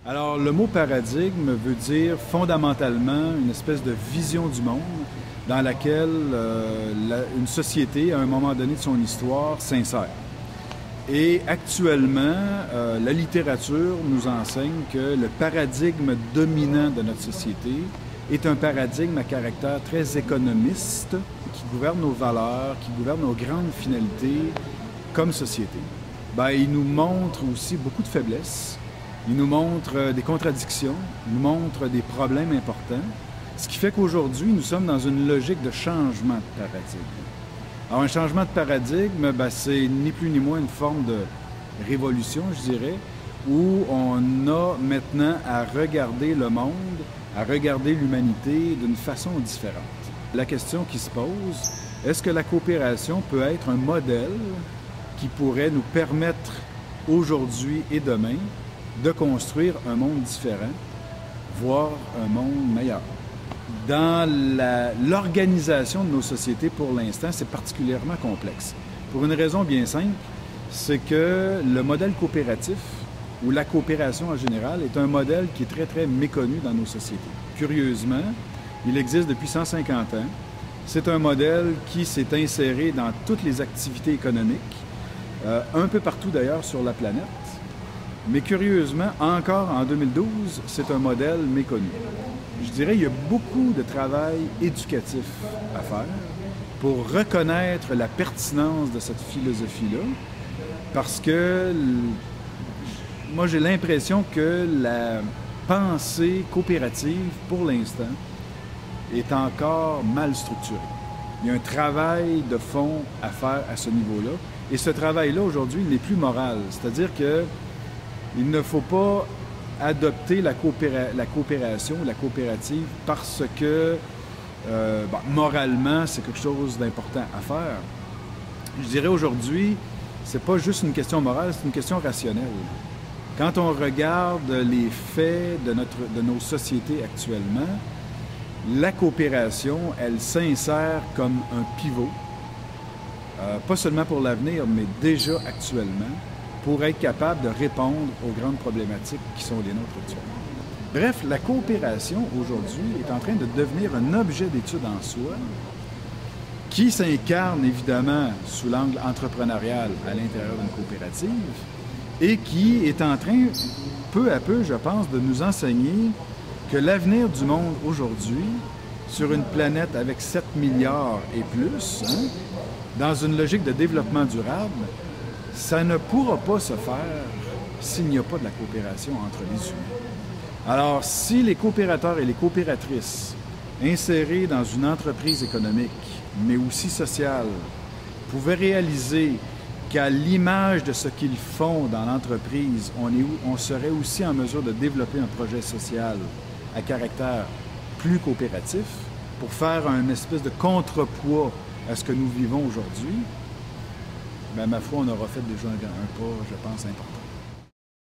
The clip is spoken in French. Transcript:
Alors, le mot paradigme veut dire fondamentalement une espèce de vision du monde dans laquelle une société, à un moment donné de son histoire, s'insère. Et actuellement, la littérature nous enseigne que le paradigme dominant de notre société est un paradigme à caractère très économiste qui gouverne nos valeurs, qui gouverne nos grandes finalités comme société. Bien, il nous montre aussi beaucoup de faiblesses, il nous montre des contradictions, il nous montre des problèmes importants, ce qui fait qu'aujourd'hui, nous sommes dans une logique de changement de paradigme. Alors, un changement de paradigme, bien, c'est ni plus ni moins une forme de révolution, je dirais, où on a maintenant à regarder le monde, à regarder l'humanité d'une façon différente. La question qui se pose, est-ce que la coopération peut être un modèle qui pourrait nous permettre aujourd'hui et demain de construire un monde différent, voire un monde meilleur? Dans l'organisation de nos sociétés, pour l'instant, c'est particulièrement complexe. Pour une raison bien simple, c'est que le modèle coopératif, ou la coopération en général, est un modèle qui est très, très méconnu dans nos sociétés. Curieusement, il existe depuis 150 ans. C'est un modèle qui s'est inséré dans toutes les activités économiques, un peu partout d'ailleurs sur la planète. Mais curieusement, encore en 2012, c'est un modèle méconnu. Je dirais qu'il y a beaucoup de travail éducatif à faire pour reconnaître la pertinence de cette philosophie-là, parce que moi, j'ai l'impression que la pensée coopérative, pour l'instant, est encore mal structurée. Il y a un travail de fond à faire à ce niveau-là, et ce travail-là, aujourd'hui, il n'est plus moral. C'est-à-dire qu'il ne faut pas adopter la coopération, la coopérative, parce que moralement, c'est quelque chose d'important à faire. Je dirais aujourd'hui, c'est pas juste une question morale, c'est une question rationnelle. Quand on regarde les faits de nos sociétés actuellement, la coopération, elle s'insère comme un pivot, pas seulement pour l'avenir, mais déjà actuellement, pour être capable de répondre aux grandes problématiques qui sont les nôtres actuellement. Bref, la coopération, aujourd'hui, est en train de devenir un objet d'étude en soi qui s'incarne, évidemment, sous l'angle entrepreneurial à l'intérieur d'une coopérative et qui est en train, peu à peu, je pense, de nous enseigner que l'avenir du monde aujourd'hui, sur une planète avec 7 milliards et plus, dans une logique de développement durable, ça ne pourra pas se faire s'il n'y a pas de la coopération entre les humains. Alors, si les coopérateurs et les coopératrices insérés dans une entreprise économique, mais aussi sociale, pouvaient réaliser qu'à l'image de ce qu'ils font dans l'entreprise, on serait aussi en mesure de développer un projet social à caractère plus coopératif pour faire un espèce de contrepoids à ce que nous vivons aujourd'hui, bien, ma foi, on aura fait déjà un pas, je pense, important.